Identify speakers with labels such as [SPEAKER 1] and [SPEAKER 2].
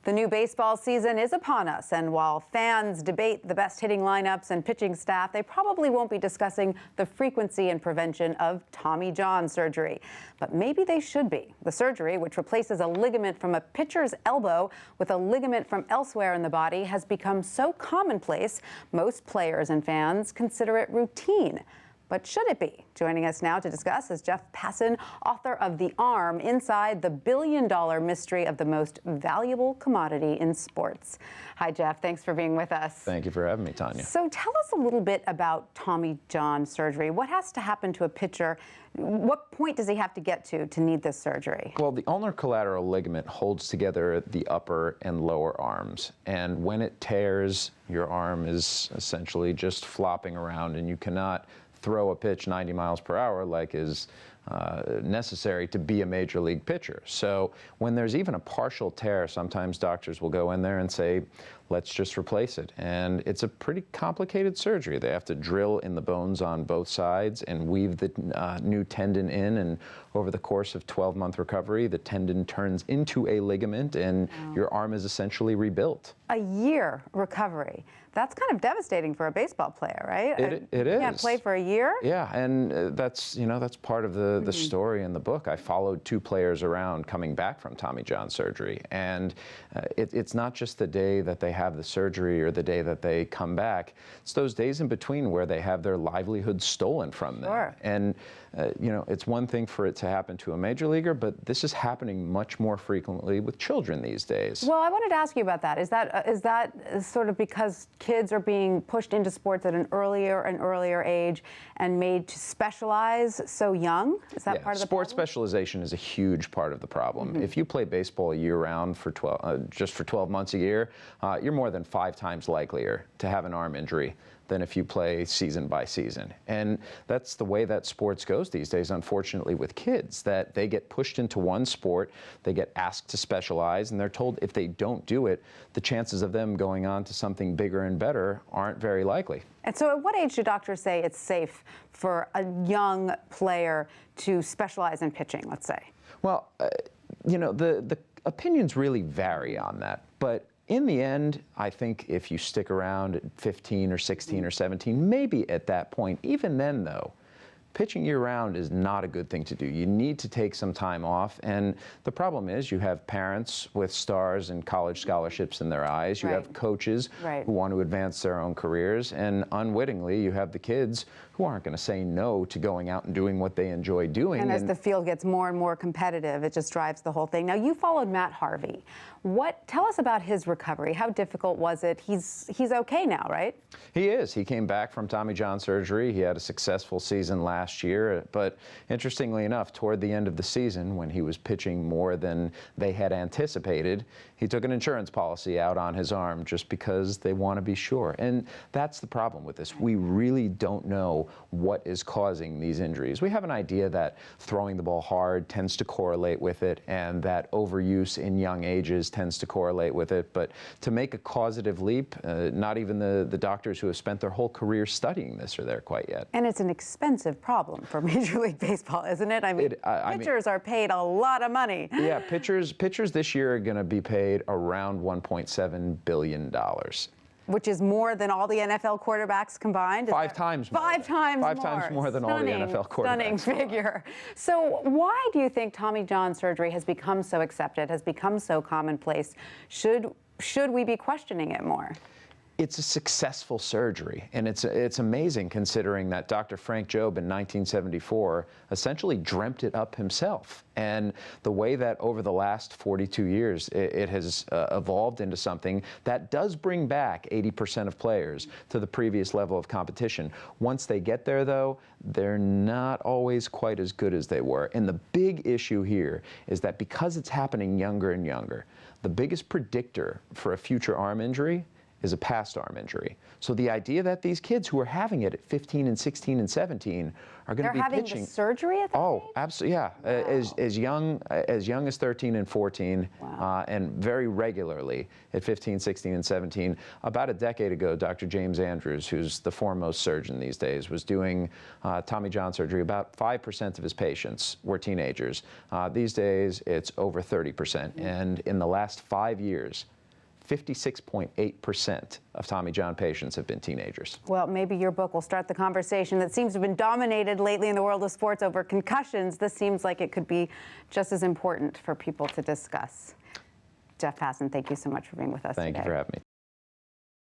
[SPEAKER 1] The new baseball season is upon us, and while fans debate the best hitting lineups and pitching staff, they probably won't be discussing the frequency and prevention of Tommy John surgery. But maybe they should be. The surgery, which replaces a ligament from a pitcher's elbow with a ligament from elsewhere in the body, has become so commonplace, most players and fans consider it routine. But should it be? Joining us now to discuss is Jeff Passan, author of The Arm, Inside the Billion-Dollar Mystery of the Most Valuable Commodity in Sports. Hi, Jeff. Thanks for being with us.
[SPEAKER 2] Thank you for having me, Tanya.
[SPEAKER 1] So tell us a little bit about Tommy John surgery. What has to happen to a pitcher? What point does he have to get to need this surgery?
[SPEAKER 2] Well, the ulnar collateral ligament holds together the upper and lower arms. And when it tears, your arm is essentially just flopping around, and you cannot throw a pitch 90 miles per hour like is necessary to be a major league pitcher. So when there's even a partial tear, sometimes doctors will go in there and say, let's just replace it. And it's a pretty complicated surgery. They have to drill in the bones on both sides and weave the new tendon in. And over the course of 12-month recovery, the tendon turns into a ligament and your arm is essentially rebuilt.
[SPEAKER 1] A year recovery. That's kind of devastating for a baseball player, right?
[SPEAKER 2] It is.
[SPEAKER 1] You can't play for a year?
[SPEAKER 2] Yeah, and that's part of the story in the book. I followed two players around coming back from Tommy John surgery, and it's not just the day that they have the surgery or the day that they come back. It's those days in between where they have their livelihood stolen from them.
[SPEAKER 1] Sure.
[SPEAKER 2] And it's one thing for it to happen to a major leaguer, but this is happening much more frequently with children these days.
[SPEAKER 1] Well, I wanted to ask you about that. Is that sort of because kids are being pushed into sports at an earlier and earlier age and made to specialize so young? Is that part of the
[SPEAKER 2] sports
[SPEAKER 1] problem?
[SPEAKER 2] Specialization is a huge part of the problem. If you play baseball year-round for 12 months a year, you're more than 5 times likelier to have an arm injury than if you play season by season. And that's the way that sports goes these days, unfortunately, with kids, that they get pushed into one sport, they get asked to specialize, and they're told if they don't do it, the chances of them going on to something bigger and better aren't very likely.
[SPEAKER 1] And so at what age do doctors say it's safe for a young player to specialize in pitching, let's say?
[SPEAKER 2] Well, the opinions really vary on that, but in the end, I think if you stick around at 15 or 16 or 17, maybe at that point, even then though, pitching year-round is not a good thing to do. You need to take some time off, and the problem is you have parents with stars and college scholarships in their eyes. You have coaches who want to advance their own careers, and unwittingly you have the kids who aren't going to say no to going out and doing what they enjoy doing.
[SPEAKER 1] And as the field gets more and more competitive, it just drives the whole thing. Now, you followed Matt Harvey. Tell us about his recovery. How difficult was it? He's okay now, right?
[SPEAKER 2] He is. He came back from Tommy John surgery. He had a successful season last year, but interestingly enough, toward the end of the season, when he was pitching more than they had anticipated, he took an insurance policy out on his arm just because they want to be sure. And that's the problem with this. We really don't know what is causing these injuries. We have an idea that throwing the ball hard tends to correlate with it, and that overuse in young ages tends to correlate with it. But to make a causative leap, not even the doctors who have spent their whole career studying this are there quite yet.
[SPEAKER 1] And it's an expensive problem for Major League Baseball, isn't it? I mean, pitchers are paid a lot of money.
[SPEAKER 2] Yeah, pitchers this year are going to be paid around $1.7 billion.
[SPEAKER 1] Which is more than all the NFL quarterbacks combined?
[SPEAKER 2] 5 times more.
[SPEAKER 1] 5 times more.
[SPEAKER 2] 5 times more than all the NFL quarterbacks.
[SPEAKER 1] Stunning figure. So why do you think Tommy John surgery has become so accepted, has become so commonplace? Should we be questioning it more?
[SPEAKER 2] It's a successful surgery, and it's amazing considering that Dr. Frank Jobe in 1974 essentially dreamt it up himself. And the way that over the last 42 years it has evolved into something that does bring back 80% of players to the previous level of competition. Once they get there, though, they're not always quite as good as they were. And the big issue here is that because it's happening younger and younger, the biggest predictor for a future arm injury is a past arm injury. So the idea that these kids who are having it at 15 and 16 and 17 are going to be
[SPEAKER 1] They're having
[SPEAKER 2] pitching.
[SPEAKER 1] the surgery at that age?
[SPEAKER 2] Absolutely, yeah.
[SPEAKER 1] Wow.
[SPEAKER 2] As young as 13 and 14,
[SPEAKER 1] Wow.
[SPEAKER 2] and very regularly at 15, 16, and 17. About a decade ago, Dr. James Andrews, who's the foremost surgeon these days, was doing Tommy John surgery. About 5% of his patients were teenagers. These days, it's over 30%. And in the last 5 years, 56.8% of Tommy John patients have been teenagers.
[SPEAKER 1] Well, maybe your book will start the conversation that seems to have been dominated lately in the world of sports over concussions. This seems like it could be just as important for people to discuss. Jeff Passan, thank you so much for being with us today.
[SPEAKER 2] Thank you for having me.